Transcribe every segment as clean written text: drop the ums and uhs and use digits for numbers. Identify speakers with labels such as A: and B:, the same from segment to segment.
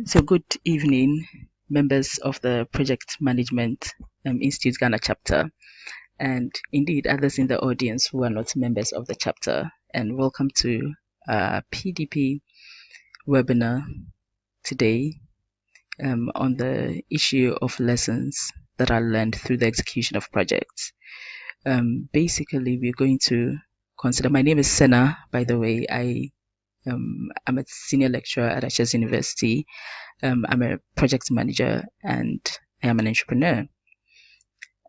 A: So, good evening, members of the Project Management Institute Ghana chapter, and indeed others in the audience who are not members of the chapter. And welcome to PDP webinar today on the issue of lessons that are learned through the execution of projects. Basically, we're going to consider. My name is Sena, by the way. I'm a senior lecturer at Ashesi University. I'm a project manager and I am an entrepreneur.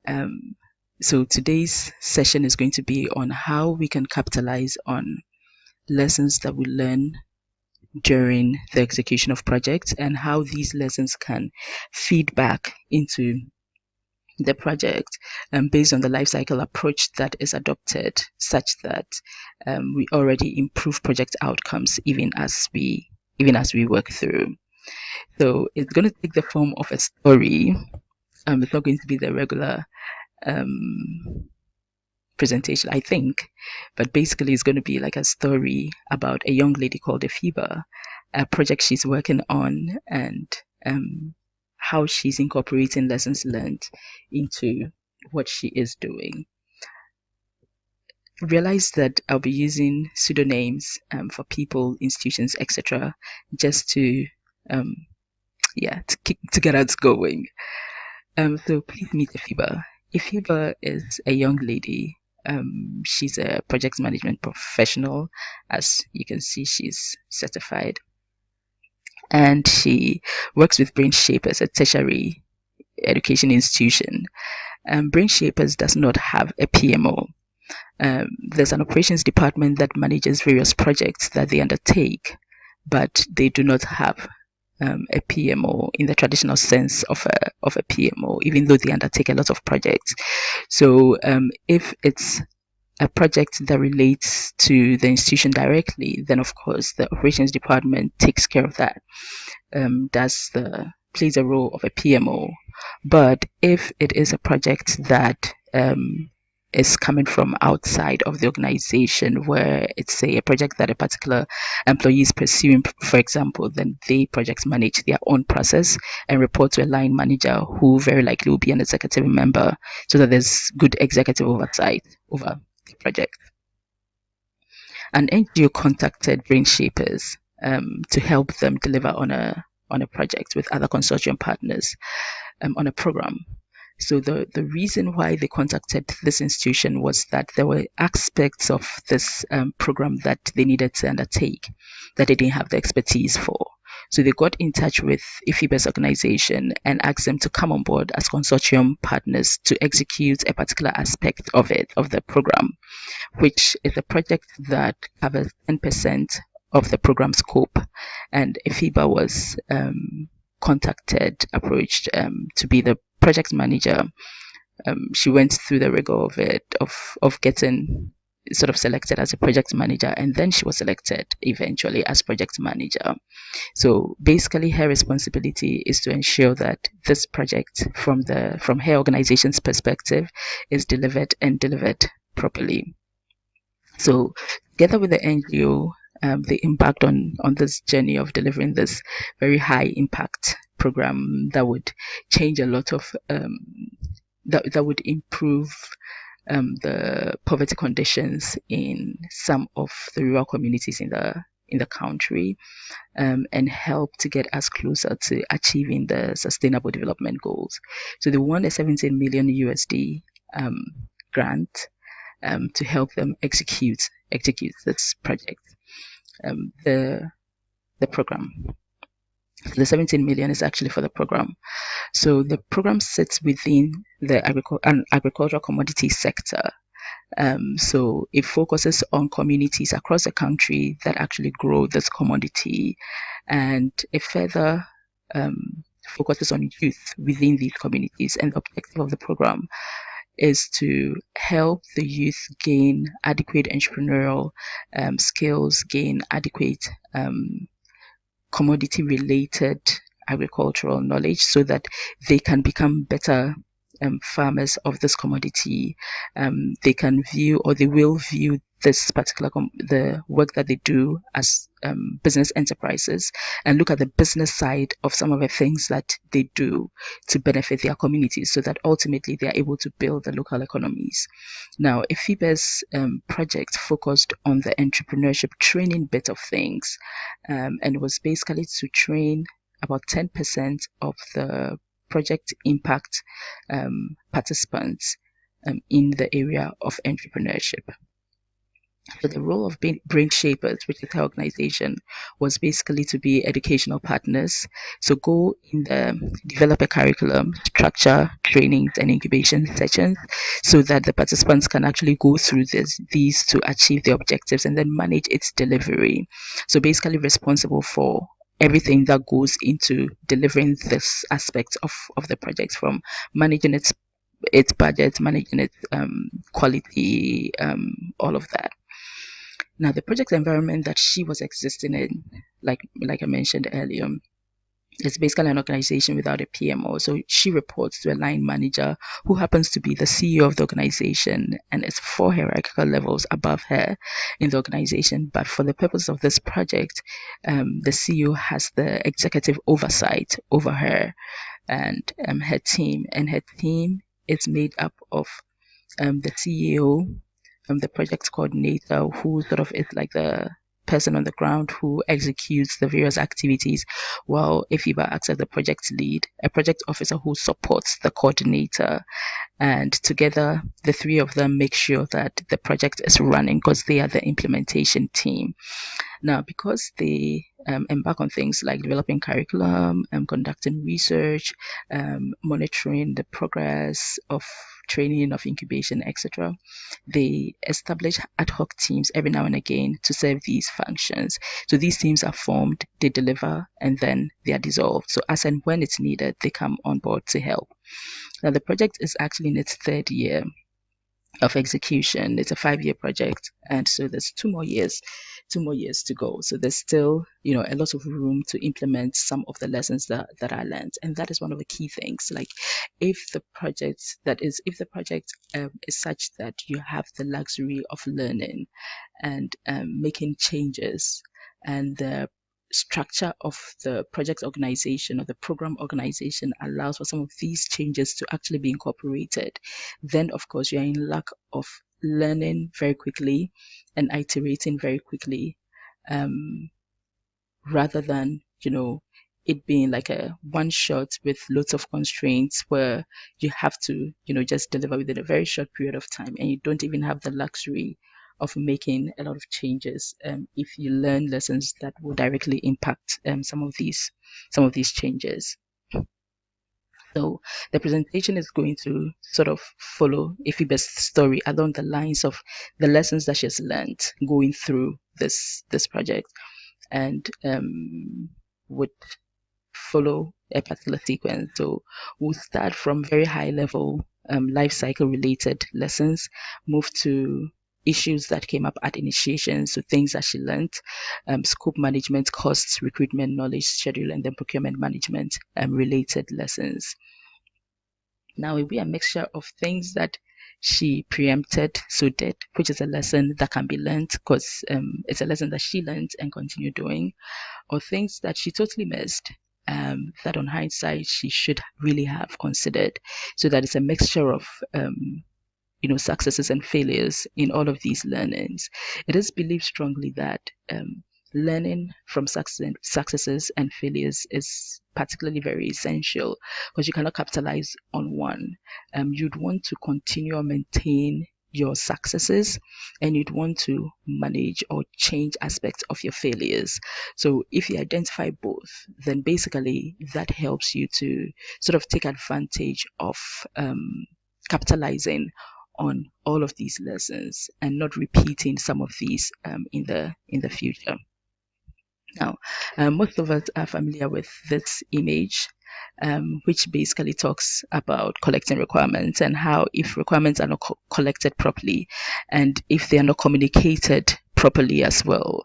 A: Um, so today's session is going to be on how we can capitalize on lessons that we learn during the execution of projects and how these lessons can feed back into the project based on the life cycle approach that is adopted, such that we already improve project outcomes even as we work through. So it's going to take the form of a story. It's not going to be the regular presentation, I think, but basically it's going to be like a story about a young lady called Efiba, a project she's working on, and how she's incorporating lessons learned into what she is doing. Realize that I'll be using pseudonyms for people, institutions, etc., just to to get us going. So please meet Efiba. Efiba is a young lady. She's a project management professional. As you can see, she's certified. And she works with Brain Shapers, a tertiary education institution. Brain Shapers does not have a PMO. There's an operations department that manages various projects that they undertake, but they do not have a PMO in the traditional sense of a PMO, even though they undertake a lot of projects. So if it's a project that relates to the institution directly, then of course the operations department takes care of that, plays a role of a PMO. But if it is a project that is coming from outside of the organization, where it's a project that a particular employee is pursuing, for example, then they project manage their own process and report to a line manager who very likely will be an executive member, so that there's good executive oversight over the project. An NGO contacted Brain Shapers to help them deliver on a project with other consortium partners on a program. So the reason why they contacted this institution was that there were aspects of this program that they needed to undertake that they didn't have the expertise for. So they got in touch with Efiba's organization and asked them to come on board as consortium partners to execute a particular aspect of the program, which is a project that covers 10% of the program scope. And Efiba was approached to be the project manager. She went through the rigor of getting sort of selected as a project manager, and then she was selected eventually as project manager. So basically her responsibility is to ensure that this project from her organization's perspective is delivered properly. So together with the NGO, they embarked on this journey of delivering this very high impact program that would change a lot of that would improve the poverty conditions in some of the rural communities in the country, and help to get us closer to achieving the sustainable development goals. So they won a 17 million USD grant to help them execute this project. The program. The 17 million is actually for the program. So the program sits within the agricultural commodity sector. So it focuses on communities across the country that actually grow this commodity, and it further focuses on youth within these communities. And the objective of the program is to help the youth gain adequate entrepreneurial skills, gain adequate commodity related agricultural knowledge, so that they can become better farmers of this commodity. They can view, or they will view, this particular the work that they do as business enterprises, and look at the business side of some of the things that they do to benefit their communities, so that ultimately they are able to build the local economies. Now, Ifibe's project focused on the entrepreneurship training bit of things, and was basically to train about 10% of the project impact participants in the area of entrepreneurship. So the role of Brain Shapers, which is her organization, was basically to be educational partners. So go in the develop a curriculum, structure trainings and incubation sessions, so that the participants can actually go through these to achieve the objectives, and then manage its delivery. So basically responsible for everything that goes into delivering this aspect of the project, from managing its budget, managing its quality, all of that. Now, the project environment that she was existing in, like I mentioned earlier, is basically an organization without a PMO. So she reports to a line manager who happens to be the CEO of the organization, and is 4 hierarchical levels above her in the organization. But for the purpose of this project, the CEO has the executive oversight over her and her team. And her team is made up of the CEO, the project coordinator, who sort of is like the person on the ground who executes the various activities, while Ifiba acts as the project lead, a project officer who supports the coordinator, and together the three of them make sure that the project is running, because they are the implementation team. Now, because they embark on things like developing curriculum, conducting research, monitoring the progress of training, of incubation, etc., they establish ad hoc teams every now and again to serve these functions. So these teams are formed, they deliver, and then they are dissolved. So as and when it's needed, they come on board to help. Now, the project is actually in its 3rd year of execution. It's a 5-year project, and so there's 2 more years to go. So there's still, a lot of room to implement some of the lessons that I learned, and that is one of the key things. Like, if the project is such that you have the luxury of learning and making changes, and the structure of the project organization or the program organization allows for some of these changes to actually be incorporated, then of course you're in lack of learning very quickly and iterating very quickly, rather than it being like a one shot with lots of constraints, where you have to just deliver within a very short period of time, and you don't even have the luxury of making a lot of changes if you learn lessons that will directly impact some of these changes. So the presentation is going to sort of follow Ifibe's story along the lines of the lessons that she's learned going through this project, and would follow a particular sequence. So we'll start from very high level life cycle related lessons, move to issues that came up at initiation, so things that she learned, scope management, costs, recruitment, knowledge, schedule, and then procurement management related lessons. Now, it will be a mixture of things that she preempted, so did, which is a lesson that can be learned, because it's a lesson that she learned and continue doing, or things that she totally missed, that on hindsight she should really have considered. So that it's a mixture of successes and failures in all of these learnings. It is believed strongly that learning from successes and failures is particularly very essential, because you cannot capitalize on one. You'd want to continue or maintain your successes, and you'd want to manage or change aspects of your failures. So if you identify both, then basically that helps you to sort of take advantage of capitalizing on all of these lessons and not repeating some of these in the future. Now, most of us are familiar with this image, which basically talks about collecting requirements, and how if requirements are not collected properly, and if they are not communicated properly as well,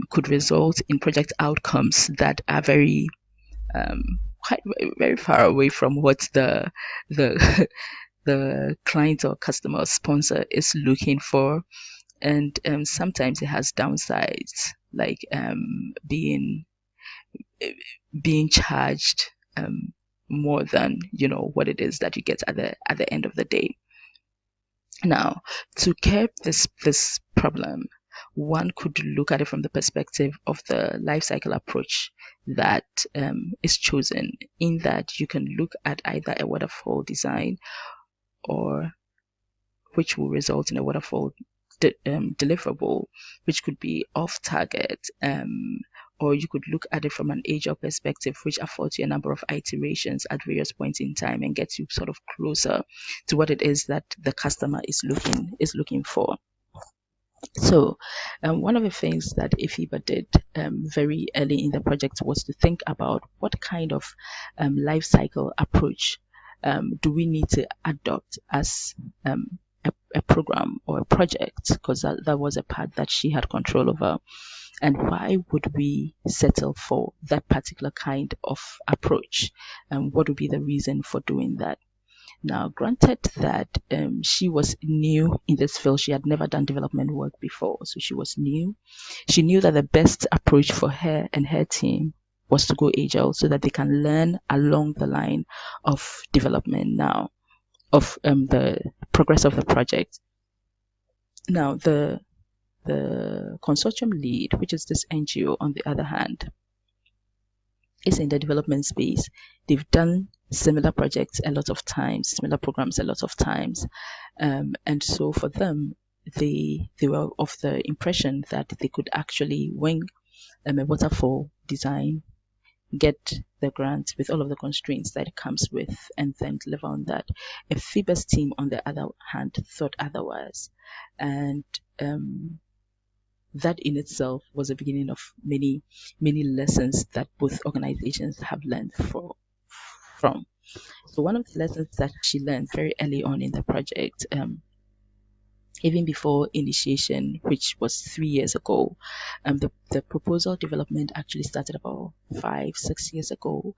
A: could result in project outcomes that are very quite very far away from what the the client or customer or sponsor is looking for, And sometimes it has downsides, like being charged more than what it is that you get at the end of the day. Now, to curb this problem, one could look at it from the perspective of the life cycle approach that is chosen, in that you can look at either a waterfall design, or which will result in a waterfall deliverable, which could be off target, or you could look at it from an agile perspective, which affords you a number of iterations at various points in time and gets you sort of closer to what it is that the customer is looking for. So, one of the things that Ifiba did very early in the project was to think about what kind of life cycle approach do we need to adopt as a program or a project, because that was a part that she had control over. And why would we settle for that particular kind of approach? And what would be the reason for doing that? Now, granted that she was new in this field, she had never done development work before, so she was new. She knew that the best approach for her and her team was to go agile, so that they can learn along the line of development now, of the progress of the project. Now, the consortium lead, which is this NGO, on the other hand, is in the development space. They've done similar projects a lot of times, similar programs a lot of times, and so for them, they were of the impression that they could actually wing a waterfall design, get the grant with all of the constraints that it comes with, and then deliver on that. A FIBA's team, on the other hand, thought otherwise, and that in itself was the beginning of many lessons that both organizations have learned from. So one of the lessons that she learned very early on in the project, even before initiation, which was 3 years ago, the proposal development actually started about 5-6 years ago.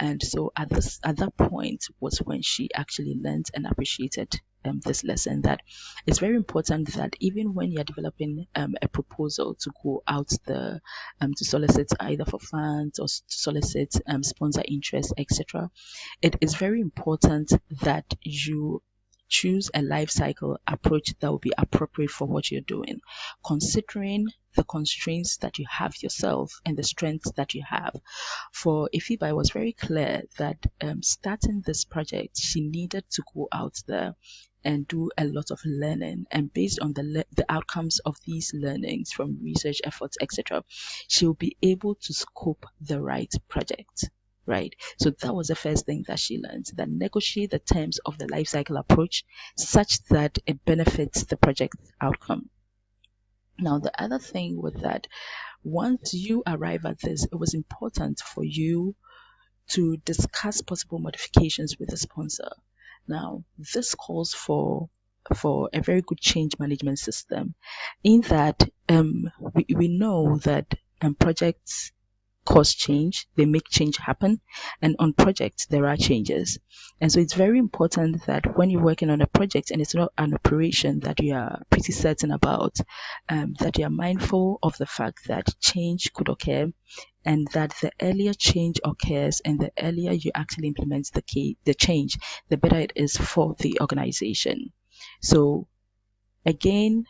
A: And so at that point was when she actually learned and appreciated this lesson, that it's very important that even when you're developing a proposal to go out the to solicit either for funds or to solicit sponsor interest, etc., it is very important that you choose a life cycle approach that will be appropriate for what you're doing, considering the constraints that you have yourself and the strengths that you have. For Ifiba, it was very clear that starting this project, she needed to go out there and do a lot of learning, and based on the outcomes of these learnings from research efforts, etc., she will be able to scope the right project. Right. So that was the first thing that she learned, that negotiate the terms of the life cycle approach such that it benefits the project outcome. Now, the other thing was that once you arrive at this, it was important for you to discuss possible modifications with the sponsor. Now, this calls for a very good change management system, in that we know that projects cause change, they make change happen, and on projects there are changes. And so it's very important that when you're working on a project and it's not an operation that you are pretty certain about, that you are mindful of the fact that change could occur, and that the earlier change occurs and the earlier you actually implement the change, the better it is for the organization. So again,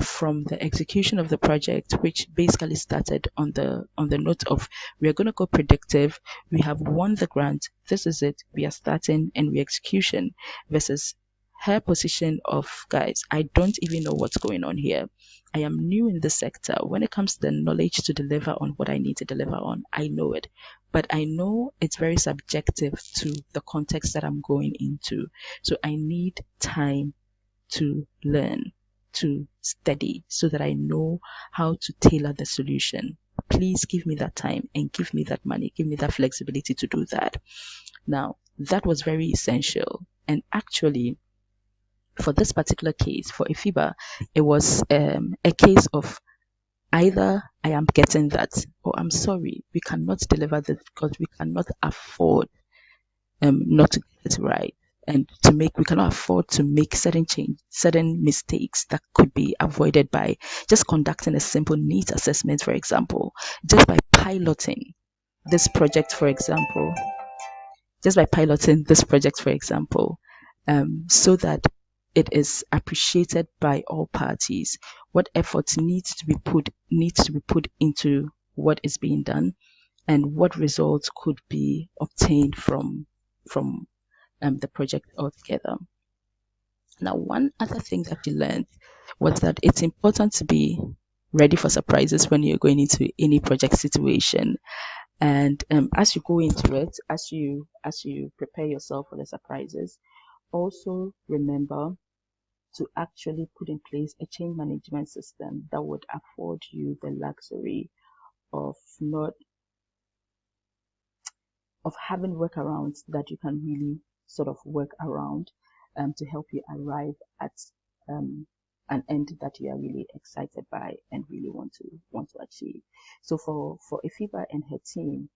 A: from the execution of the project, which basically started on the note of, we are going to go predictive, we have won the grant, this is it, we are starting and we execution, versus her position of, guys, I don't even know what's going on here. I am new in this sector. When it comes to the knowledge to deliver on what I need to deliver on, I know it. But I know it's very subjective to the context that I'm going into. So I need time to learn, to study, so that I know how to tailor the solution. Please give me that time and give me that money, give me that flexibility to do that. Now, that was very essential. And actually, for this particular case, for Ifiba, it was a case of either I am getting that, or I'm sorry, we cannot deliver this because we cannot afford not to get it right. and we cannot afford to make certain mistakes that could be avoided by just conducting a simple needs assessment, for example, just by piloting this project, for example, so that it is appreciated by all parties. What efforts needs to be put into what is being done, and what results could be obtained from the project altogether. Now, one other thing that we learned was that it's important to be ready for surprises when you're going into any project situation. And as you go into it, as you prepare yourself for the surprises, also remember to actually put in place a change management system that would afford you the luxury of not of having workarounds that you can really sort of work around, to help you arrive at um, an end that you are really excited by and really want to achieve. So for Ifiba and her team,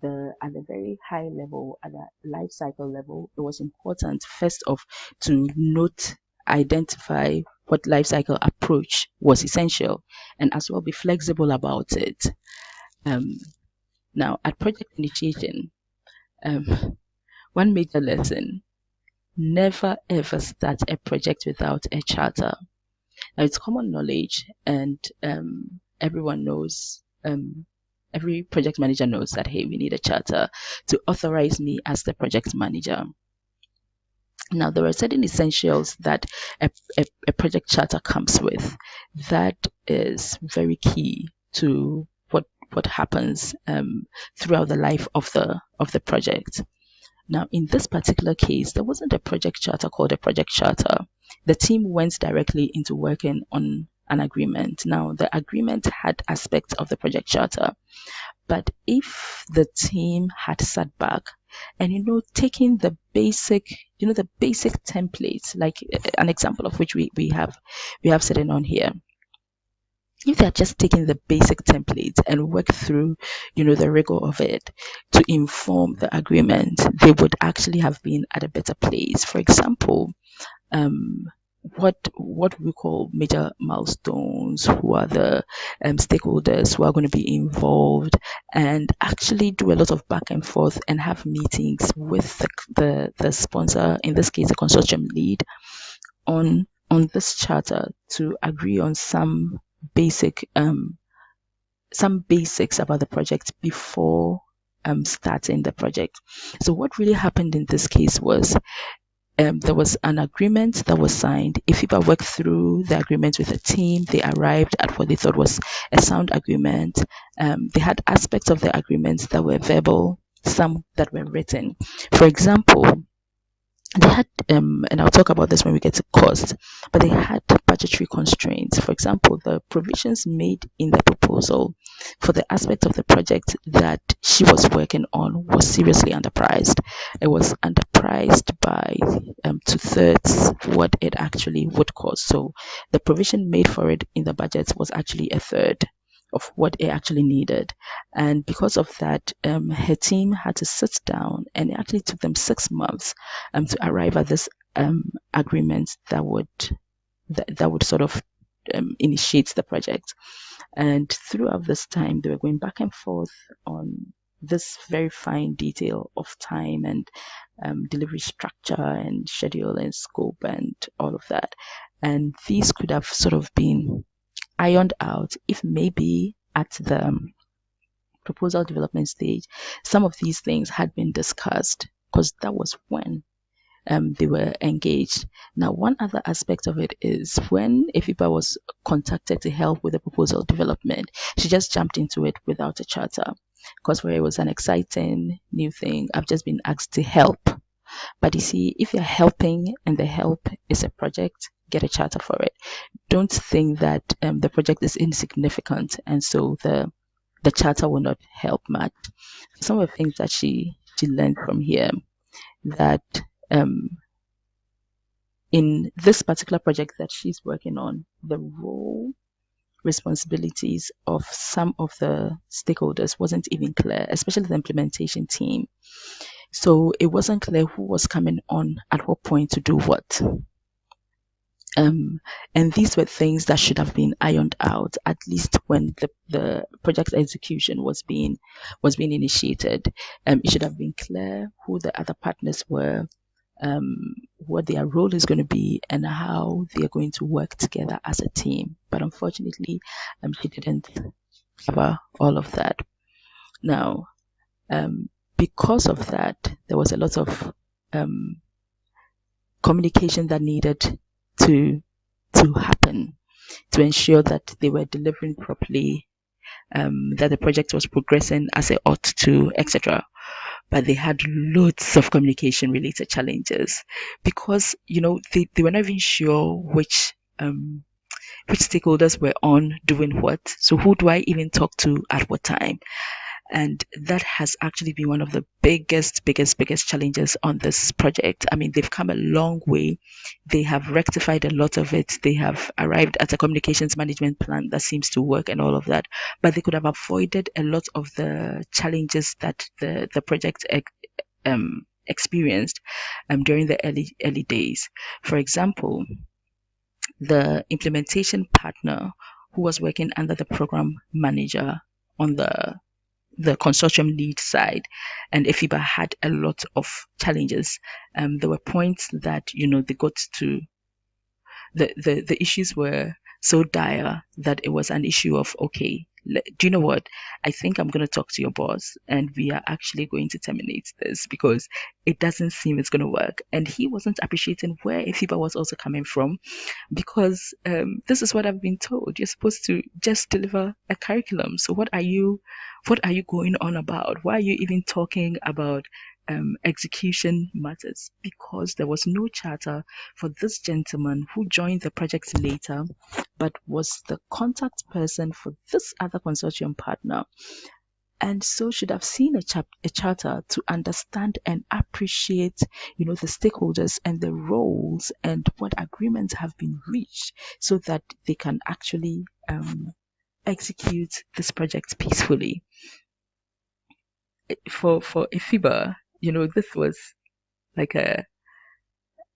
A: at the very high level, at the life cycle level, it was important first off to identify what life cycle approach was essential, and as well be flexible about it. Um, Now, at project initiation, um, one major lesson: never ever start a project without a charter. Now, it's common knowledge, and everyone knows, every project manager knows that, hey, we need a charter to authorize me as the project manager. Now, there are certain essentials that a project charter comes with that is very key to what happens throughout the life of the project. Now, in this particular case, there wasn't a project charter called a project charter. The team went directly into working on an agreement. Now, the agreement had aspects of the project charter, but if the team had sat back and taking the basic templates, like an example of which we have sitting on here, if they're just taking the basic templates and work through, the rigor of it to inform the agreement, they would actually have been at a better place. For example, um, what we call major milestones, who are the stakeholders who are going to be involved, and actually do a lot of back and forth and have meetings with the sponsor, in this case, the consortium lead, on this charter to agree on basic some basics about the project before starting the project. So what really happened in this case was, there was an agreement that was signed. IFIBA worked through the agreement with the team. They arrived at what they thought was a sound agreement. They had aspects of the agreements that were verbal, some that were written. For example, they had, and I'll talk about this when we get to cost, but they had budgetary constraints. For example, the provisions made in the proposal for the aspect of the project that she was working on was seriously underpriced. It was underpriced by two-thirds what it actually would cost. So the provision made for it in the budget was actually a third of what it actually needed. And because of that, her team had to sit down, and it actually took them 6 months to arrive at this agreement that would sort of initiate the project. And throughout this time, they were going back and forth on this very fine detail of time and delivery structure and schedule and scope and all of that. And these could have sort of been ironed out if maybe at the proposal development stage, some of these things had been discussed, because that was when they were engaged. Now, one other aspect of it is when Efiba was contacted to help with the proposal development, she just jumped into it without a charter, because where it was an exciting new thing, I've just been asked to help. But you see, if you're helping and the help is a project, get a charter for it. Don't think that the project is insignificant and so the charter will not help much. Some of the things that she learned from here, that in this particular project that she's working on, the role responsibilities of some of the stakeholders wasn't even clear, especially the implementation team. So it wasn't clear who was coming on at what point to do what. And these were things that should have been ironed out at least when the project execution was being initiated. It should have been clear who the other partners were, what their role is going to be, and how they are going to work together as a team. But unfortunately, she didn't cover all of that. Now, because of that, there was a lot of communication that needed to happen to ensure that they were delivering properly, that the project was progressing as it ought to, etc. But they had loads of communication related challenges because they were not even sure which stakeholders were on doing what. So who do I even talk to at what time? And that has actually been one of the biggest challenges on this project. I mean, they've come a long way. They have rectified a lot of it. They have arrived at a communications management plan that seems to work and all of that. But they could have avoided a lot of the challenges that the project experienced during the early days. For example, the implementation partner who was working under the program manager on the consortium lead side, and EFIBA had a lot of challenges. There were points that they got to the issues were so dire that it was an issue of, okay, do you know what? I think I'm going to talk to your boss and we are actually going to terminate this because it doesn't seem it's going to work. And he wasn't appreciating where EFIBA was also coming from because this is what I've been told. You're supposed to just deliver a curriculum. So what are you going on about? Why are you even talking about execution matters? Because there was no charter for this gentleman who joined the project later, but was the contact person for this other consortium partner, and so should have seen a charter to understand and appreciate the stakeholders and the roles and what agreements have been reached so that they can actually execute this project peacefully. For EFIBA, this was like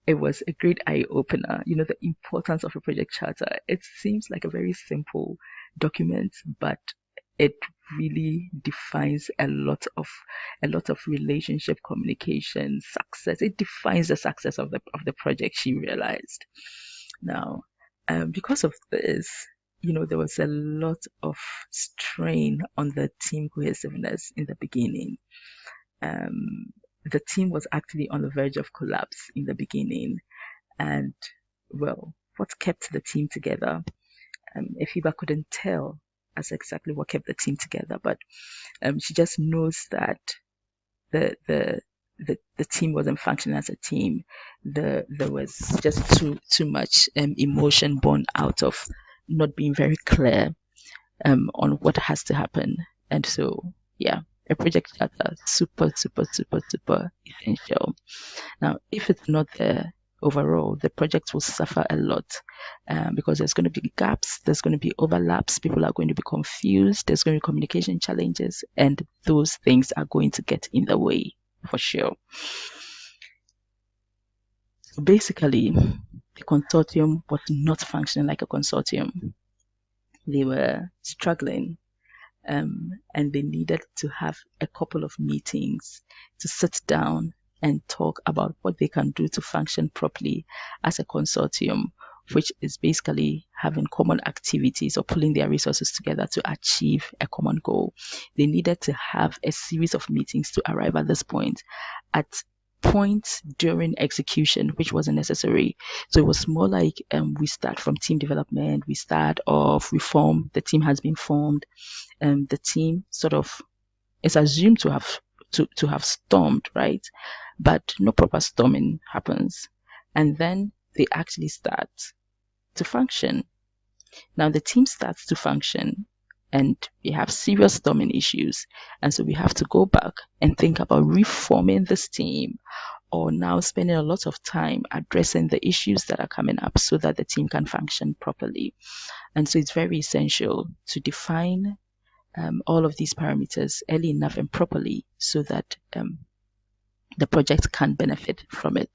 A: it was a great eye opener. The importance of a project charter. It seems like a very simple document, but it really defines a lot of relationship communication success. It defines the success of the project, she realized. Now, because of this, there was a lot of strain on the team cohesiveness in the beginning. The team was actually on the verge of collapse in the beginning. And, well, what kept the team together? EFIBA couldn't tell us exactly what kept the team together, but she just knows that the team wasn't functioning as a team. There was just too much emotion born out of not being very clear on what has to happen. And so, yeah, a project charter, super essential. Now, if it's not there, overall, the project will suffer a lot because there's going to be gaps, there's going to be overlaps, people are going to be confused, there's going to be communication challenges, and those things are going to get in the way for sure. So basically, the consortium was not functioning like a consortium. They were struggling. And they needed to have a couple of meetings to sit down and talk about what they can do to function properly as a consortium, which is basically having common activities or pulling their resources together to achieve a common goal. They needed to have a series of meetings to arrive at this point. At points during execution, which wasn't necessary. So it was more like we start from team development, we start off, we form, the team has been formed, the team sort of is assumed to have stormed, right? But no proper storming happens. And then they actually start to function. Now the team starts to function and we have serious storming issues. And so we have to go back and think about reforming this team or now spending a lot of time addressing the issues that are coming up so that the team can function properly. And so it's very essential to define all of these parameters early enough and properly so that the project can benefit from it.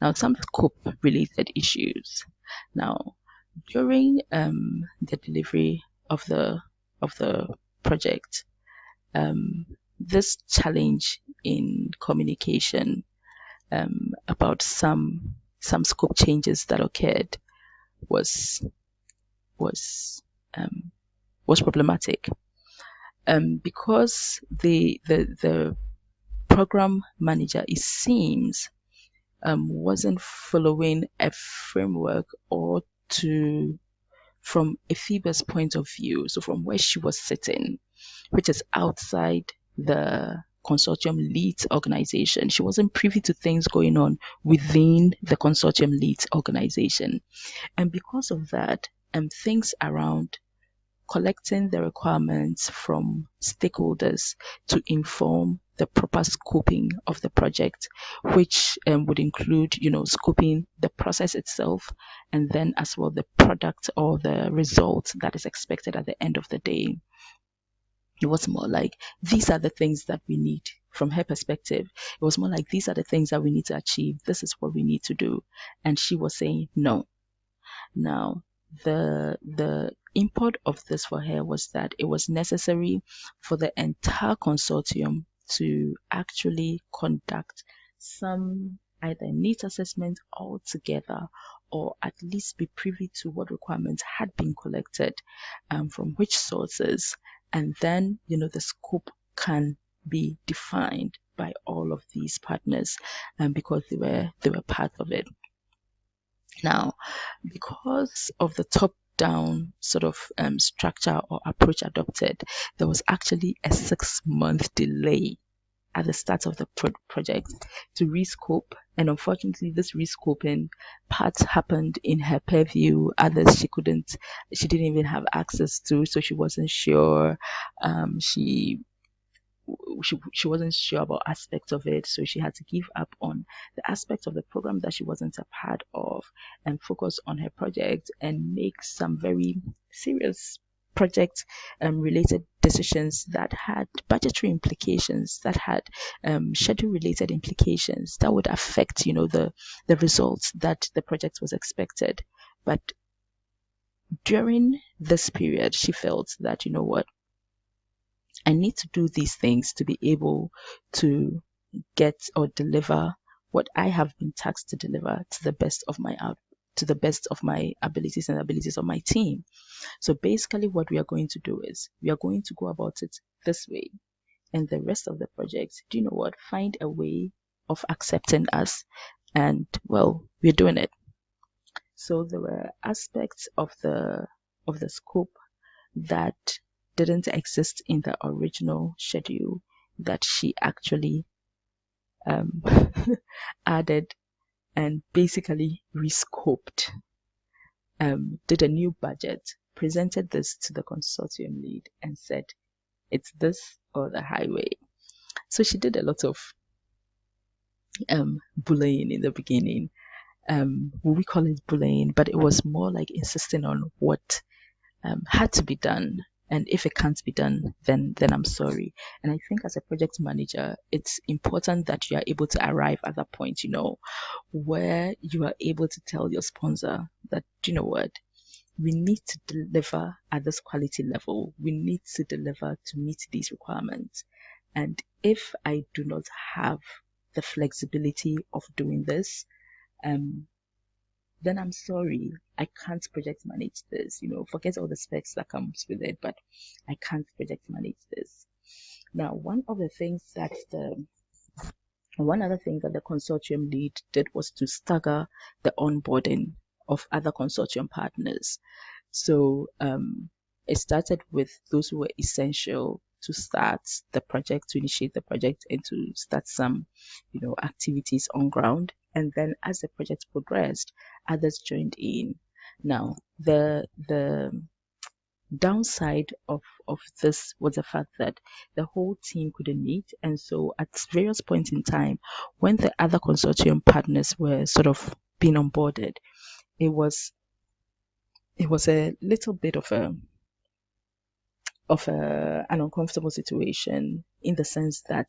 A: Now, some scope related issues. Now, during the delivery of the project, this challenge in communication about some scope changes that occurred was was was problematic, because the program manager, it seems, wasn't following a framework, or to from a FIBA's point of view, so from where she was sitting, which is outside the consortium leads organization. She wasn't privy to things going on within the consortium leads organization. And because of that, things around collecting the requirements from stakeholders to inform the proper scoping of the project, which would include, scoping the process itself, and then as well the product or the result that is expected at the end of the day. It was more like, these are the things that we need. From her perspective, it was more like, these are the things that we need to achieve. This is what we need to do. And she was saying no. Now, the import of this for her was that it was necessary for the entire consortium to actually conduct some either needs assessment altogether, or at least be privy to what requirements had been collected, from which sources, and then the scope can be defined by all of these partners, because they were part of it. Now, because of the top-down sort of structure or approach adopted, there was actually a 6-month delay at the start of the project to rescope. And unfortunately, this rescoping part happened in her purview. Others she didn't even have access to, so she wasn't sure. She wasn't sure about aspects of it, so she had to give up on the aspects of the program that she wasn't a part of, and focus on her project and make some very serious project related decisions that had budgetary implications, that had schedule related implications that would affect the results that the project was expected. But during this period, she felt that, what, I need to do these things to be able to get or deliver what I have been tasked to deliver to the best of my abilities and abilities of my team. So basically what we are going to do is we are going to go about it this way, and the rest of the project, do you know what, find a way of accepting us, and well, we're doing it. So there were aspects of the scope that didn't exist in the original schedule that she actually added, and basically rescoped, did a new budget, presented this to the consortium lead, and said, it's this or the highway. So she did a lot of bullying in the beginning. We call it bullying, but it was more like insisting on what had to be done. And if it can't be done, then I'm sorry. And I think as a project manager, it's important that you are able to arrive at that point, where you are able to tell your sponsor that, you know what, we need to deliver at this quality level. We need to deliver to meet these requirements. And if I do not have the flexibility of doing this, then I'm sorry, I can't project manage this. Forget all the specs that comes with it, but I can't project manage this. Now, one other thing that the consortium lead did was to stagger the onboarding of other consortium partners. So it started with those who were essential to start the project, to initiate the project, and to start some, activities on ground. And then as the project progressed, others joined in. Now, the downside of this was the fact that the whole team couldn't meet. And so at various points in time, when the other consortium partners were sort of being onboarded, it was a little bit of an uncomfortable situation, in the sense that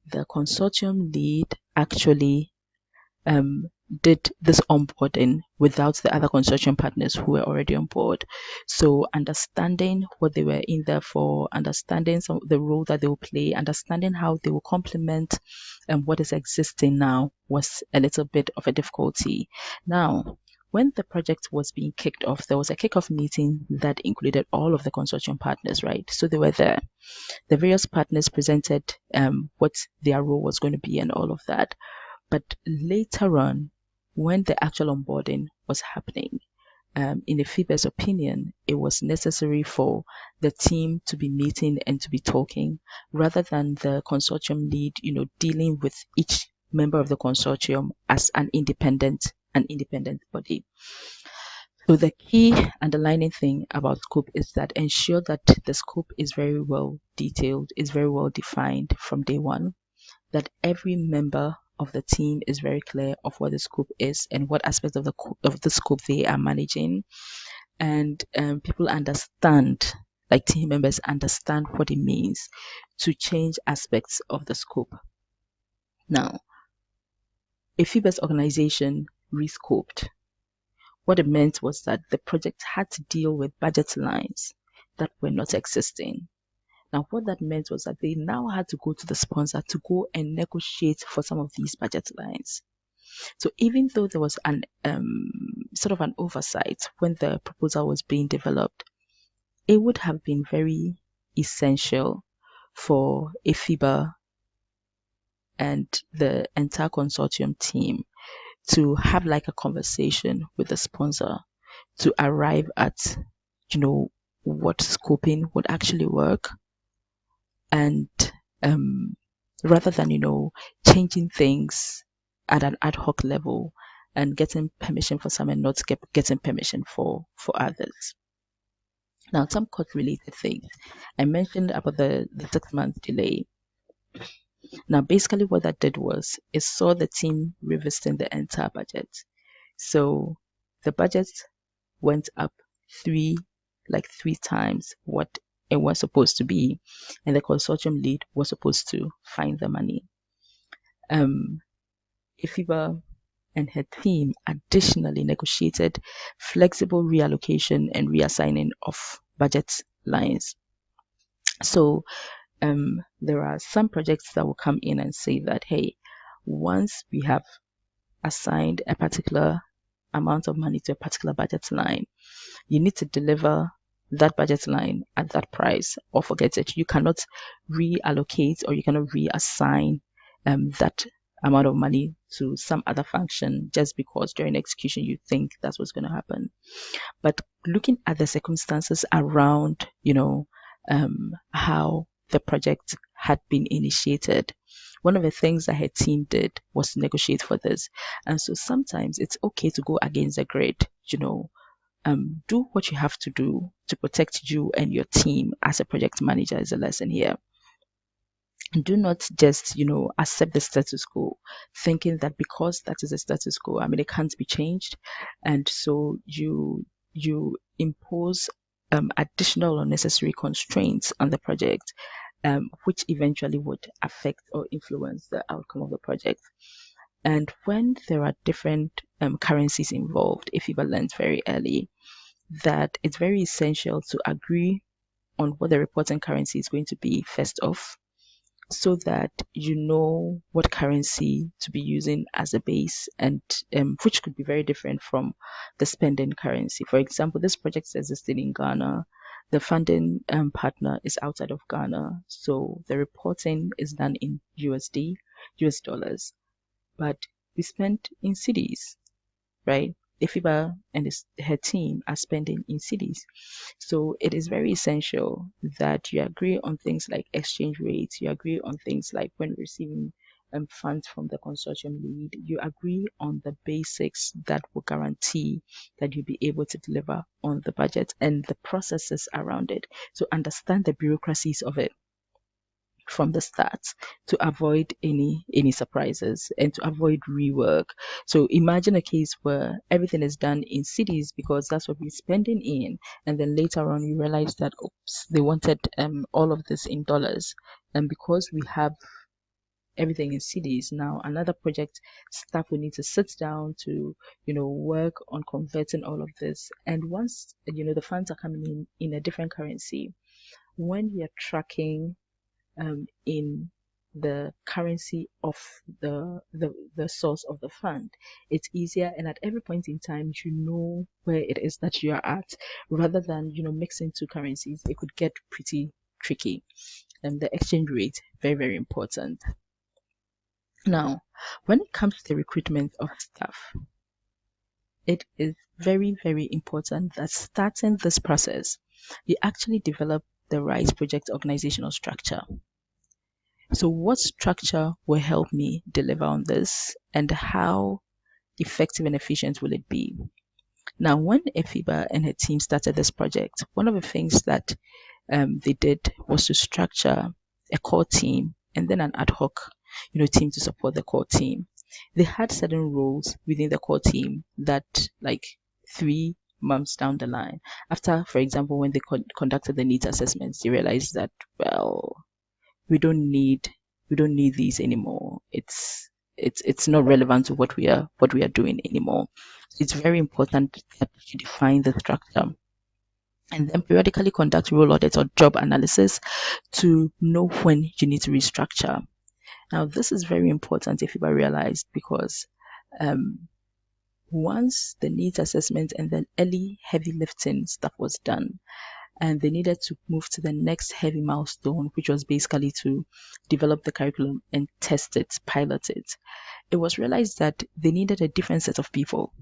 A: the consortium lead actually um, did this onboarding without the other consortium partners who were already on board. So understanding what they were in there for, understanding the role that they will play, understanding how they will complement what is existing now was a little bit of a difficulty. Now, when the project was being kicked off, there was a kickoff meeting that included all of the consortium partners, right? So they were there. The various partners presented what their role was going to be and all of that. But later on, when the actual onboarding was happening, in the FIBA's opinion, it was necessary for the team to be meeting and to be talking rather than the consortium lead, dealing with each member of the consortium as an independent body. So the key underlining thing about scope is that ensure that the scope is very well detailed, is very well defined from day one, that every member of the team is very clear of what the scope is and what aspects of the scope they are managing, and people understand, like team members understand what it means to change aspects of the scope. Now, a FIBA's organization rescoped. What it meant was that the project had to deal with budget lines that were not existing. Now, what that meant was that they now had to go to the sponsor to go and negotiate for some of these budget lines. So even though there was an sort of an oversight when the proposal was being developed, it would have been very essential for FIBA and the entire consortium team to have like a conversation with the sponsor to arrive at, what scoping would actually work, and rather than changing things at an ad hoc level and getting permission for some and not getting permission for others. Now, some court related things. I mentioned about the 6 month delay. Now, basically, what that did was it saw the team revisiting the entire budget. So the budget went up three times what it was supposed to be, and the consortium lead was supposed to find the money. IFIBA and her team additionally negotiated flexible reallocation and reassigning of budget lines. So there are some projects that will come in and say that, hey, once we have assigned a particular amount of money to a particular budget line, you need to deliver that budget line at that price, or forget it. You cannot reallocate or you cannot reassign that amount of money to some other function just because during execution you think that's what's going to happen. But looking at the circumstances around, how the project had been initiated, one of the things that her team did was negotiate for this. And so sometimes it's okay to go against the grid, do what you have to do to protect you and your team as a project manager is a lesson here. Do not just, accept the status quo, thinking that because that is the status quo, it can't be changed. And so you impose additional unnecessary constraints on the project, which eventually would affect or influence the outcome of the project. And when there are different currencies involved, IFIBA learned very early that it's very essential to agree on what the reporting currency is going to be first off, so that you know what currency to be using as a base, and which could be very different from the spending currency. For example, this project is existing in Ghana. The funding partner is outside of Ghana, so the reporting is done in USD, US dollars, but we spent in cedis, right? IFIBA and her team are spending in cedis. So it is very essential that you agree on things like exchange rates, you agree on things like when receiving funds from the consortium lead, you agree on the basics that will guarantee that you'll be able to deliver on the budget and the processes around it. So understand the bureaucracies of it from the start to avoid any surprises and to avoid rework. So imagine a case where everything is done in cedis because that's what we're spending in, and then later on you realize that oops, they wanted all of this in dollars, and because we have everything in cities. Now another project staff will need to sit down to, work on converting all of this. And once, the funds are coming in a different currency, when you're tracking in the currency of the source of the fund, it's easier, and at every point in time you know where it is that you are at, rather than mixing two currencies. It could get pretty tricky. And the exchange rate, very, very important. Now, when it comes to the recruitment of staff, it is very, very important that starting this process, you actually develop the right project organizational structure. So, what structure will help me deliver on this, and how effective and efficient will it be? Now, when Efiba and her team started this project, one of the things that they did was to structure a core team and then an ad hoc, team to support the core team. They had certain roles within the core team that, like 3 months down the line, after, for example, when they conducted the needs assessments, they realized that, well, we don't need these anymore. It's not relevant to what we are doing anymore. It's very important that you define the structure and then periodically conduct role audits or job analysis to know when you need to restructure. Now, this is very important if you realized, because once the needs assessment and then early heavy lifting stuff was done, and they needed to move to the next heavy milestone, which was basically to develop the curriculum and test it, pilot it, it was realized that they needed a different set of people.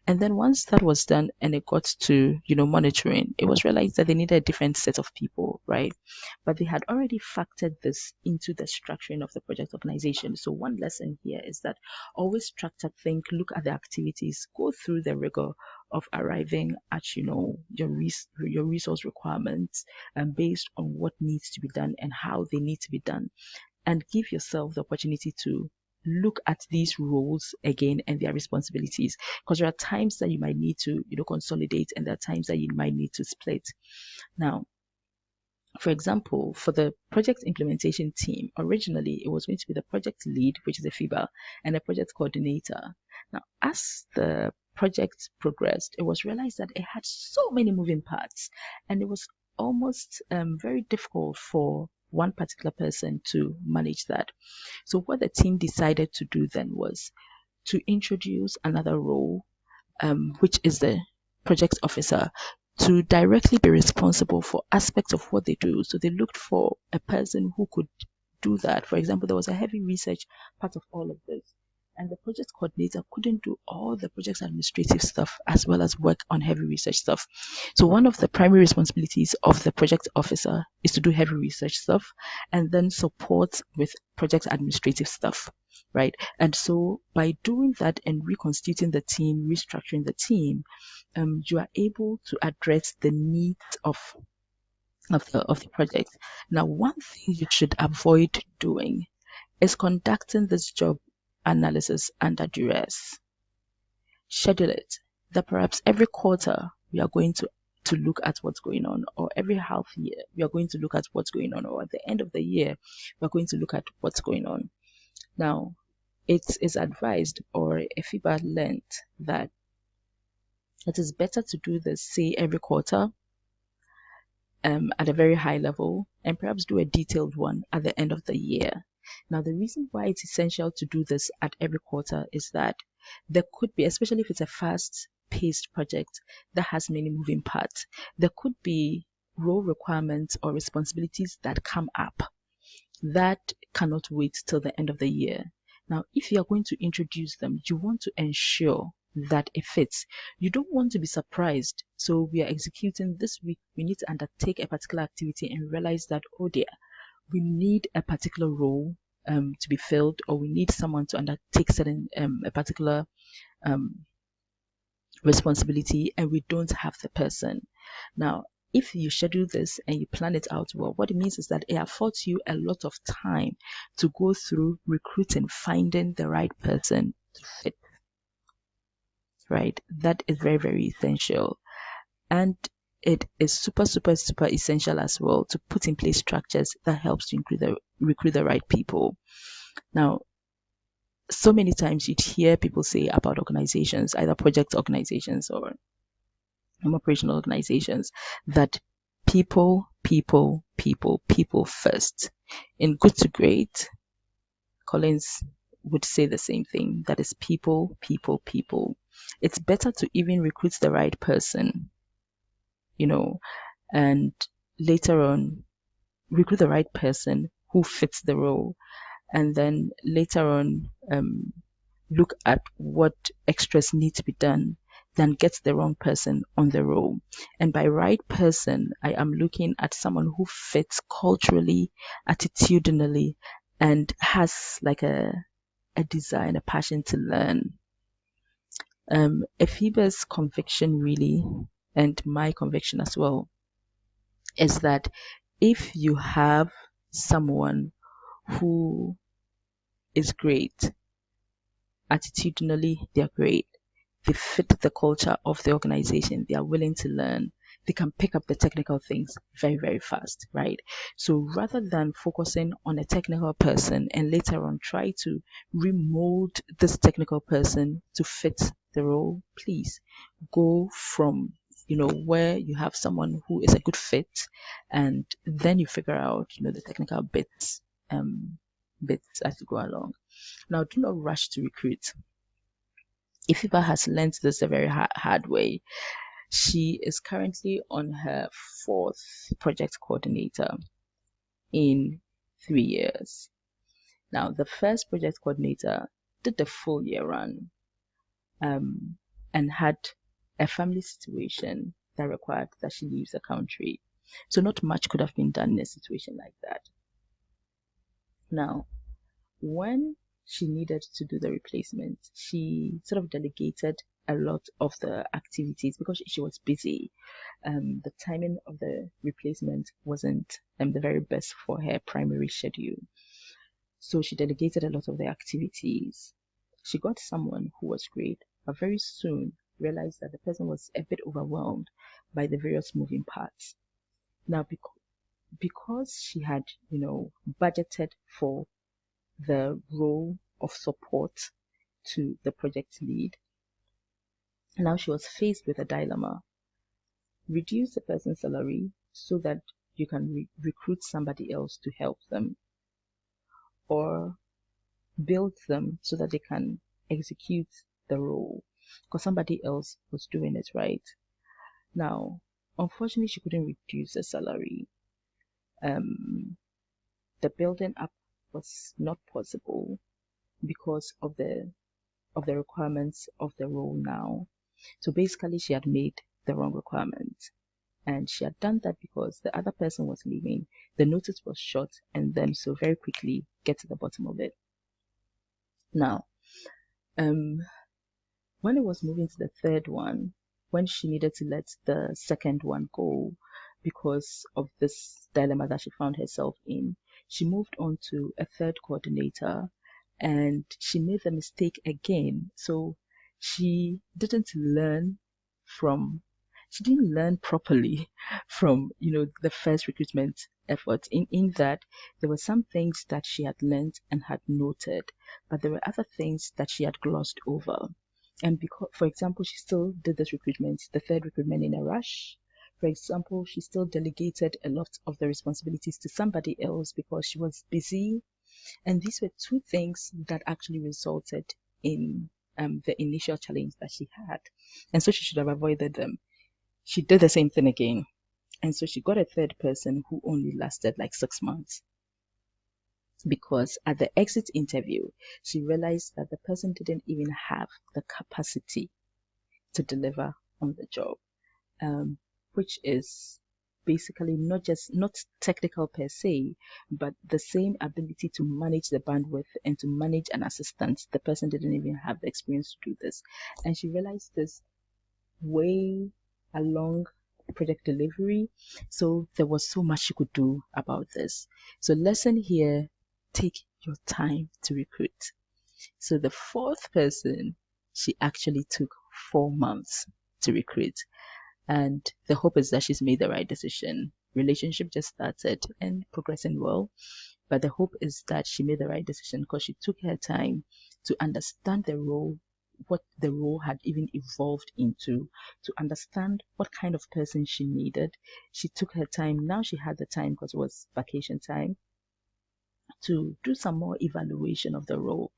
A: And then once that was done and it got to, monitoring, it was realized that they needed a different set of people, right? But they had already factored this into the structuring of the project organization. So one lesson here is that always structure, think, look at the activities, go through the rigor of arriving at, your resource requirements, and based on what needs to be done and how they need to be done, and give yourself the opportunity to look at these roles again and their responsibilities, because there are times that you might need to consolidate, and there are times that you might need to split. Now, for example, for the project implementation team, originally it was going to be the project lead, which is a FIBA, and a project coordinator. Now, as the project progressed, it was realized that it had so many moving parts, and it was almost very difficult for one particular person to manage that. So what the team decided to do then was to introduce another role, which is the project officer, to directly be responsible for aspects of what they do. So they looked for a person who could do that. For example, there was a heavy research part of all of this, and the project coordinator couldn't do all the project administrative stuff as well as work on heavy research stuff. So one of the primary responsibilities of the project officer is to do heavy research stuff and then support with project administrative stuff, right? And so by doing that and reconstituting the team, restructuring the team, you are able to address the needs of the project. Now, one thing you should avoid doing is conducting this job analysis under duress. Schedule it, that perhaps every quarter we are going to look at what's going on, or every half year we are going to look at what's going on, or at the end of the year we are going to look at what's going on. Now, it is advised, or FIBA learned, that it is better to do this, say, every quarter at a very high level, and perhaps do a detailed one at the end of the year. Now, the reason why it's essential to do this at every quarter is that there could be, especially if it's a fast-paced project that has many moving parts, there could be role requirements or responsibilities that come up that cannot wait till the end of the year. Now, if you are going to introduce them, you want to ensure that it fits. You don't want to be surprised. So we are executing this week, we need to undertake a particular activity and realize that, oh dear, we need a particular role to be filled, or we need someone to undertake a particular responsibility, and we don't have the person. Now, if you schedule this and you plan it out well, what it means is that it affords you a lot of time to go through recruiting, finding the right person to fit. Right? That is very, very essential. And it is super, super, super essential as well to put in place structures that helps to recruit the right people. Now, so many times you'd hear people say about organizations, either project organizations or operational organizations, that people first. In Good to Great, Collins would say the same thing. That is people, people, people. It's better to even recruit the right person, you know, and later on recruit the right person who fits the role, and then later on look at what extras need to be done than get the wrong person on the role. And by right person, I am looking at someone who fits culturally, attitudinally, and has like a desire and a passion to learn. Epheba's conviction really, and my conviction as well, is that if you have someone who is great, attitudinally, they're great, they fit the culture of the organization, they are willing to learn, they can pick up the technical things very, very fast, right? So rather than focusing on a technical person and later on try to remold this technical person to fit the role, please go from where you have someone who is a good fit, and then you figure out the technical bits as you go along. Now, do not rush to recruit. Ifiba has learned this a very hard way. She is currently on her fourth project coordinator in 3 years. Now, the first project coordinator did the full year run and had a family situation that required that she leaves the country. So not much could have been done in a situation like that. Now, when she needed to do the replacement, she sort of delegated a lot of the activities because she was busy. The timing of the replacement wasn't the very best for her primary schedule. So she delegated a lot of the activities. She got someone who was great, but very soon realized that the person was a bit overwhelmed by the various moving parts. Now, because she had, budgeted for the role of support to the project lead, now she was faced with a dilemma. Reduce the person's salary so that you can recruit somebody else to help them, or build them so that they can execute the role because somebody else was doing it, right? Now, unfortunately, she couldn't reduce the salary. The building up was not possible because of the requirements of the role now. So basically, she had made the wrong requirement, and she had done that because the other person was leaving. The notice was short, and then so very quickly get to the bottom of it. Now, when it was moving to the third one, when she needed to let the second one go because of this dilemma that she found herself in, she moved on to a third coordinator and she made the mistake again. So she didn't learn properly from the first recruitment effort, in that there were some things that she had learned and had noted, but there were other things that she had glossed over. And because, for example, she still did this recruitment, the third recruitment, in a rush. For example, she still delegated a lot of the responsibilities to somebody else because she was busy. And these were two things that actually resulted in the initial challenge that she had. And so she should have avoided them. She did the same thing again. And so she got a third person who only lasted like 6 months. Because at the exit interview, she realized that the person didn't even have the capacity to deliver on the job, which is basically not technical per se, but the same ability to manage the bandwidth and to manage an assistant. The person didn't even have the experience to do this. And she realized this way along project delivery. So there was so much she could do about this. So lesson here, take your time to recruit. So the fourth person, she actually took 4 months to recruit. And the hope is that she's made the right decision. Relationship just started and progressing well. But the hope is that she made the right decision because she took her time to understand the role, what the role had even evolved into, to understand what kind of person she needed. She took her time. Now she had the time because it was vacation time to do some more evaluation of the role.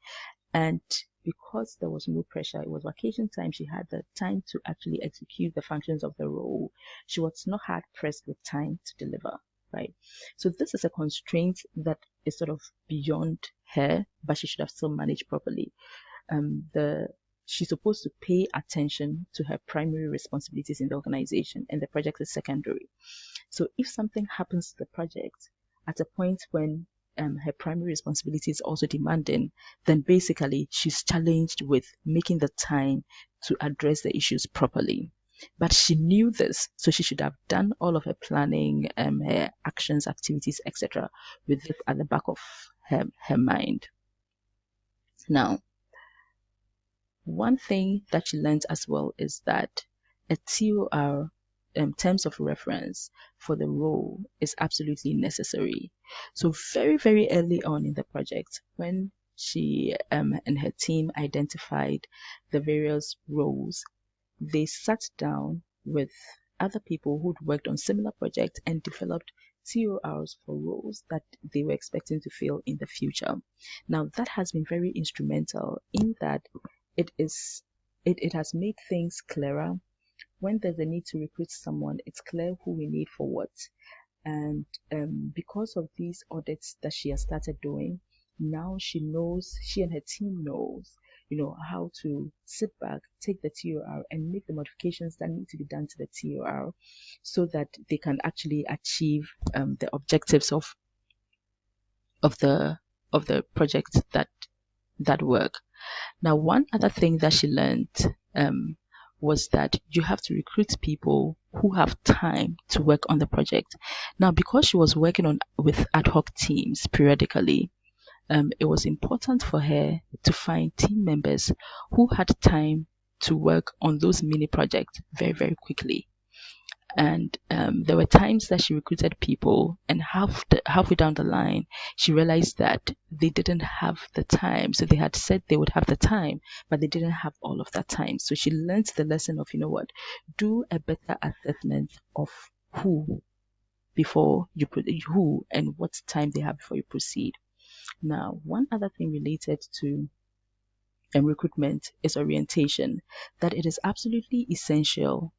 A: And because there was no pressure, it was vacation time, she had the time to actually execute the functions of the role. She was not hard pressed with time to deliver, right? So this is a constraint that is sort of beyond her, but she should have still managed properly. The She's supposed to pay attention to her primary responsibilities in the organization, and the project is secondary. So if something happens to the project at a point when her primary responsibility is also demanding, then basically she's challenged with making the time to address the issues properly. But she knew this, so she should have done all of her planning, her actions, activities, etc., with it at the back of her mind. Now, one thing that she learned as well is that a TOR, terms of reference for the role, is absolutely necessary. So very, very early on in the project, when she and her team identified the various roles, they sat down with other people who'd worked on similar projects and developed TORs for roles that they were expecting to fill in the future. Now, that has been very instrumental in that it has made things clearer. When there's a need to recruit someone, it's clear who we need for what. And because of these audits that she has started doing, now she and her team knows, how to sit back, take the TOR and make the modifications that need to be done to the TOR so that they can actually achieve the objectives of the project that work. Now, one other thing that she learned was that you have to recruit people who have time to work on the project. Now, because she was working with ad hoc teams periodically, it was important for her to find team members who had time to work on those mini projects very, very quickly. And there were times that she recruited people, and halfway down the line, she realized that they didn't have the time. So they had said they would have the time, but they didn't have all of that time. So she learned the lesson of, do a better assessment of who before you put who and what time they have before you proceed. Now, one other thing related to recruitment is orientation, that it is absolutely essential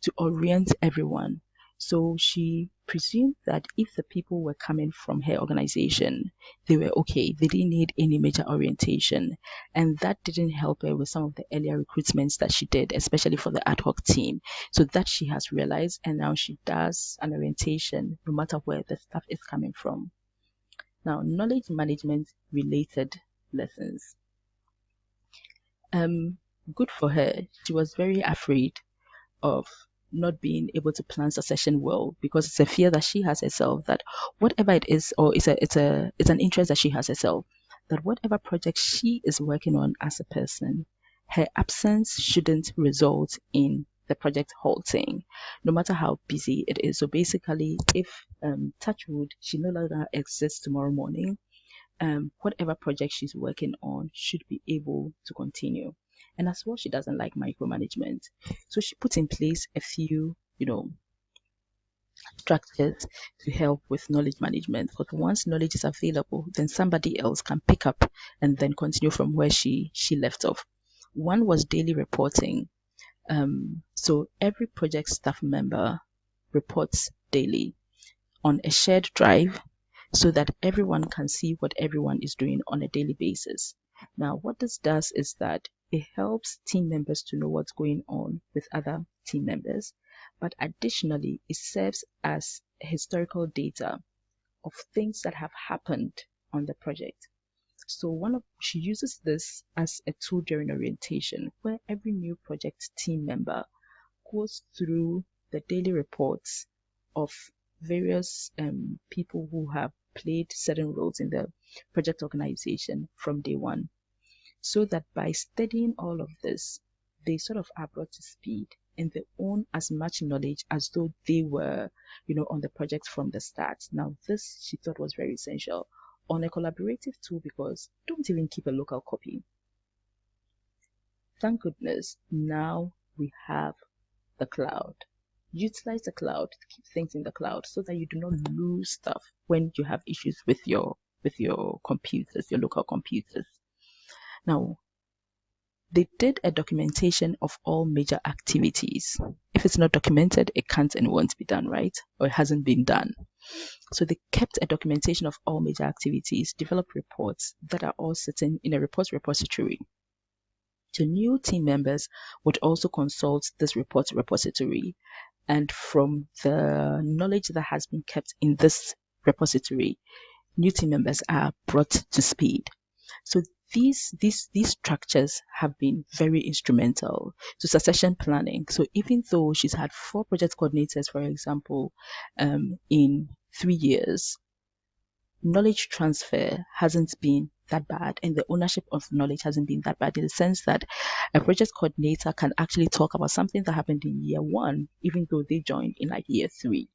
A: to orient everyone. So she presumed that if the people were coming from her organization, they were okay. They didn't need any major orientation. And that didn't help her with some of the earlier recruitments that she did, especially for the ad hoc team. So that she has realized, and now she does an orientation no matter where the staff is coming from. Now, knowledge management related lessons. Good for her. She was very afraid of not being able to plan succession well because it's a fear that she has herself that whatever it is, or it's an interest that she has herself, that whatever project she is working on as a person, her absence shouldn't result in the project halting, no matter how busy it is. So basically, if touch wood, she no longer exists tomorrow morning, whatever project she's working on should be able to continue. And as well, she doesn't like micromanagement. So she put in place a few, structures to help with knowledge management. Because once knowledge is available, then somebody else can pick up and then continue from where she left off. One was daily reporting. So every project staff member reports daily on a shared drive so that everyone can see what everyone is doing on a daily basis. Now, what this does is that it helps team members to know what's going on with other team members, but additionally, it serves as historical data of things that have happened on the project. So she uses this as a tool during orientation, where every new project team member goes through the daily reports of various people who have played certain roles in the project organization from day one, so that by studying all of this, they sort of are brought to speed and they own as much knowledge as though they were, on the project from the start. Now, this she thought was very essential on a collaborative tool because don't even keep a local copy. Thank goodness now we have the cloud. Utilize the cloud to keep things in the cloud so that you do not lose stuff when you have issues with your computers, your local computers. Now, they did a documentation of all major activities. If it's not documented, it can't and won't be done, right? Or it hasn't been done. So they kept a documentation of all major activities, developed reports that are all sitting in a reports repository. So new team members would also consult this reports repository, and from the knowledge that has been kept in this repository, new team members are brought to speed. So these structures have been very instrumental to succession planning. So even though she's had 4 project coordinators, for example, in 3 years, knowledge transfer hasn't been that bad, and the ownership of knowledge hasn't been that bad, in the sense that a project coordinator can actually talk about something that happened in year 1, even though they joined in like year 3,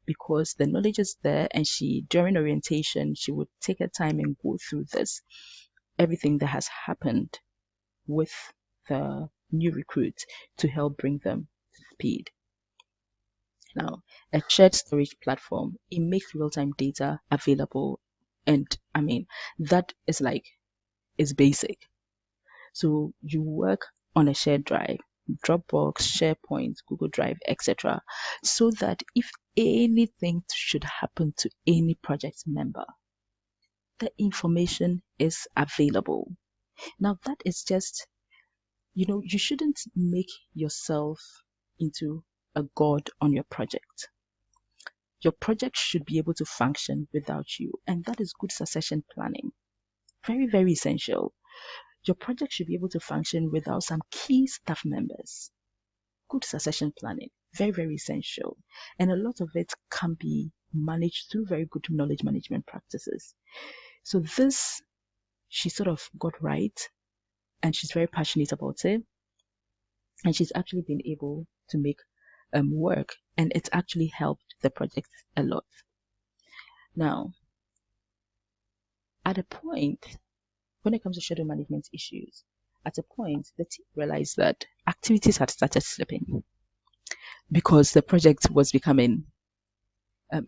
A: because the knowledge is there, and she, during orientation, she would take her time and go through everything that has happened with the new recruits to help bring them to speed. Now, a shared storage platform, it makes real-time data available, and I mean that is basic. So you work on a shared drive, Dropbox, SharePoint, Google Drive, etc., so that if anything should happen to any project member, the information is available. Now that is just, you shouldn't make yourself into a god on your project. Your project should be able to function without you, and that is good succession planning. Very, very essential. Your project should be able to function without some key staff members. Good succession planning. Very, very essential. And a lot of it can be managed through very good knowledge management practices. So this, she sort of got right, and she's very passionate about it. And she's actually been able to make work, and it's actually helped the project a lot. Now, at a point, when it comes to schedule management issues, at a point, the team realized that activities had started slipping because the project was becoming,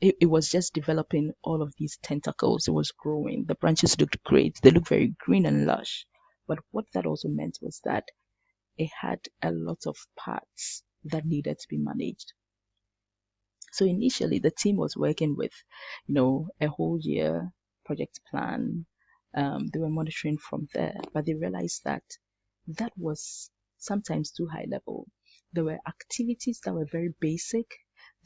A: it was just developing all of these tentacles. It was growing. The branches looked great. They looked very green and lush. But what that also meant was that it had a lot of parts that needed to be managed. So initially, the team was working with, a whole year project plan. They were monitoring from there, but they realized that that was sometimes too high level. There were activities that were very basic,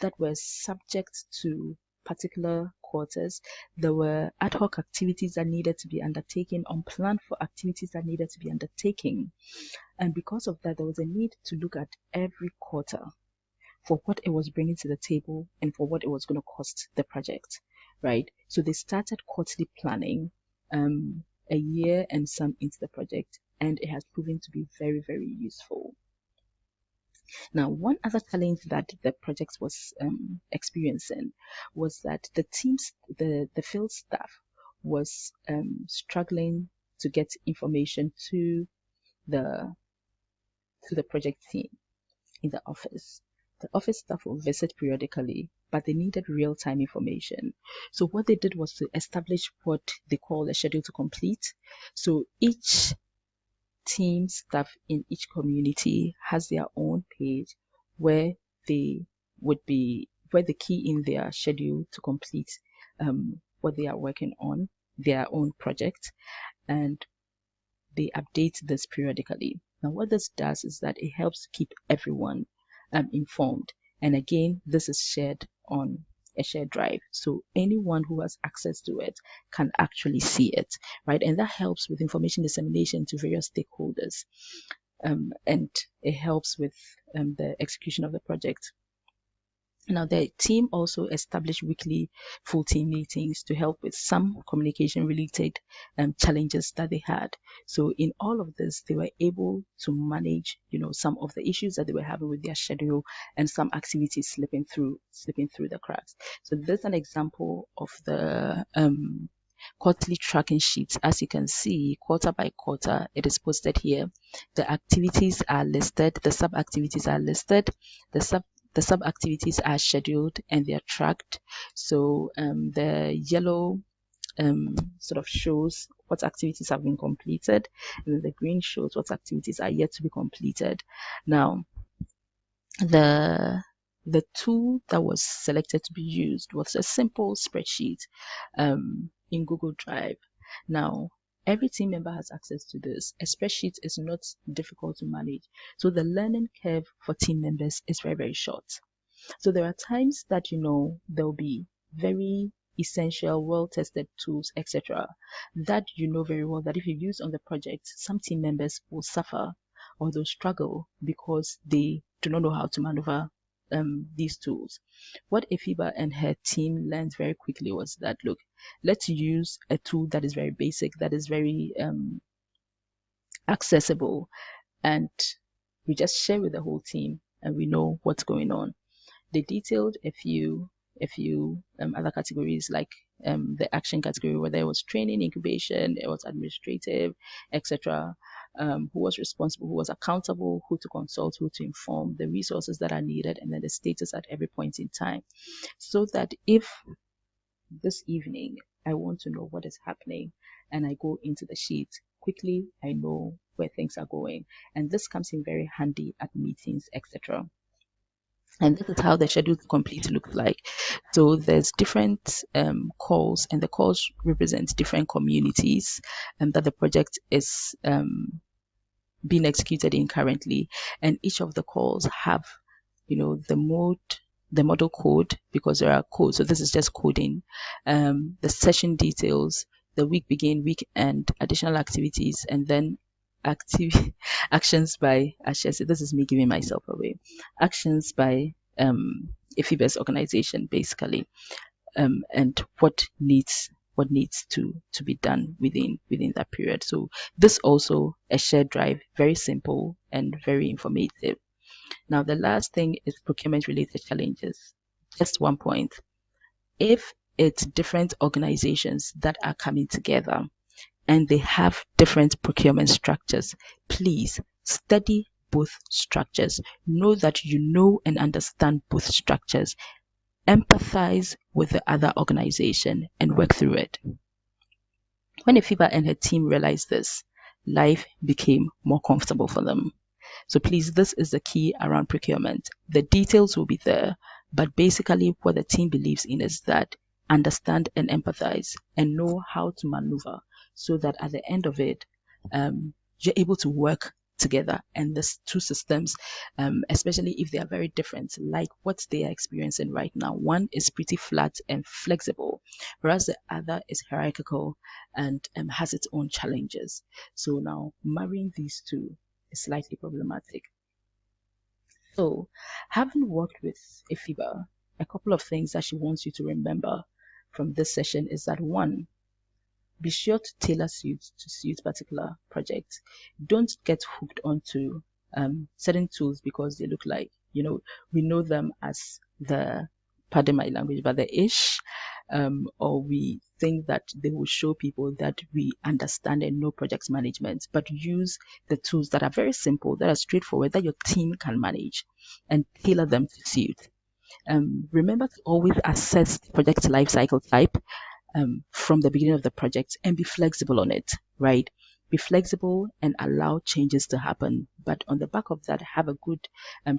A: that were subject to particular quarters. There were ad hoc activities that needed to be undertaken, unplanned for activities that needed to be undertaken. And because of that, there was a need to look at every quarter for what it was bringing to the table and for what it was going to cost the project, right? So they started quarterly planning a year and some into the project, and it has proven to be very, very useful. Now, one other challenge that the project was experiencing was that the field staff was struggling to get information to the project team in the office. The office staff will visit periodically, but they needed real-time information. So what they did was to establish what they call a schedule to complete. So each team staff in each community has their own page where they key in their schedule to complete what they are working on, their own project, and they update this periodically. Now, what this does is that it helps keep everyone informed. And again, this is shared on a shared drive. So anyone who has access to it can actually see it, right? And that helps with information dissemination to various stakeholders. And it helps with the execution of the project. Now, the team also established weekly full team meetings to help with some communication related challenges that they had. So, in all of this, they were able to manage, some of the issues that they were having with their schedule and some activities slipping through the cracks. So, this is an example of the quarterly tracking sheets. As you can see, quarter by quarter, it is posted here. The activities are listed, the sub activities are listed, the sub activities are scheduled and they are tracked. So the yellow sort of shows what activities have been completed, and the green shows what activities are yet to be completed. Now, the tool that was selected to be used was a simple spreadsheet in Google Drive. Now, every team member has access to this. A spreadsheet is not difficult to manage. So the learning curve for team members is very, very short. So there are times that, there'll be very essential, well-tested tools, etc., that you know very well that if you use on the project, some team members will suffer or they'll struggle because they do not know how to maneuver these tools. What Efiba and her team learned very quickly was that, look, let's use a tool that is very basic, that is very accessible, and we just share with the whole team and we know what's going on. They detailed a few other categories like the action category, whether it was training, incubation, it was administrative, etc. Who was responsible, who was accountable, who to consult, who to inform, the resources that are needed, and then the status at every point in time. So that if this evening I want to know what is happening and I go into the sheet, quickly I know where things are going. And this comes in very handy at meetings, etc. And this is how the schedule to complete looks like. So there's different calls, and the calls represent different communities that the project is being executed in currently. And each of the calls have, the model code, because there are codes. So this is just coding. The session details, the week begin, week end, additional activities, and then actions by Ashesi. This is me giving myself away. Actions by Efiba's organization, basically, and what needs to be done within that period. So this also a shared drive, very simple and very informative. Now the last thing is procurement related challenges. Just one point. If it's different organizations that are coming together and they have different procurement structures, please study both structures. Know that you know and understand both structures. Empathize with the other organization and work through it. When Efiba and her team realized this, life became more comfortable for them. So please, this is the key around procurement. The details will be there, but basically what the team believes in is that understand and empathize and know how to maneuver so that at the end of it, you're able to work together. And the two systems, especially if they are very different, like what they are experiencing right now. One is pretty flat and flexible, whereas the other is hierarchical and has its own challenges. So now marrying these two is slightly problematic. So, having worked with Efiba, a couple of things that she wants you to remember from this session is that one, be sure to tailor suit to suit particular projects. Don't get hooked onto certain tools because they look like, we know them as the, pardon my language, but the ish, or we think that they will show people that we understand and know project management, but use the tools that are very simple, that are straightforward, that your team can manage and tailor them to suit. Remember to always assess the project lifecycle type from the beginning of the project and be flexible on it, right? Be flexible and allow changes to happen. But on the back of that, have a good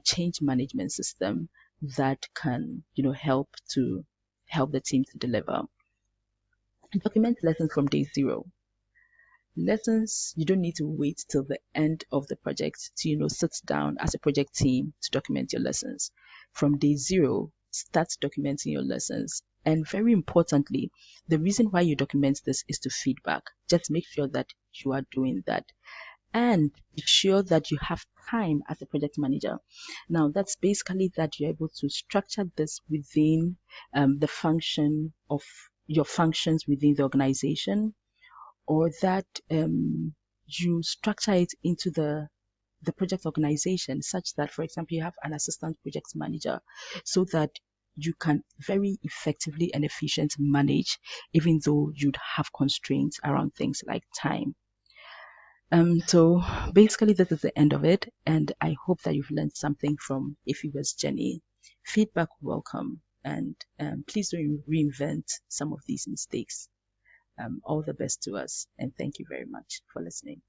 A: change management system that can, help the team to deliver. Document lessons from day zero. Lessons, you don't need to wait till the end of the project to, sit down as a project team to document your lessons. From day zero, start documenting your lessons. And very importantly, the reason why you document this is to feedback. Just make sure that you are doing that. and be sure that you have time as a project manager. Now, that's basically that you're able to structure this within the function of your functions within the organization, or that you structure it into the project organization such that, for example, you have an assistant project manager so that you can very effectively and efficiently manage, even though you'd have constraints around things like time. So basically, this is the end of it, and I hope that you've learned something from Ifiwe's journey. Feedback welcome, and please don't reinvent some of these mistakes. All the best to us, and thank you very much for listening.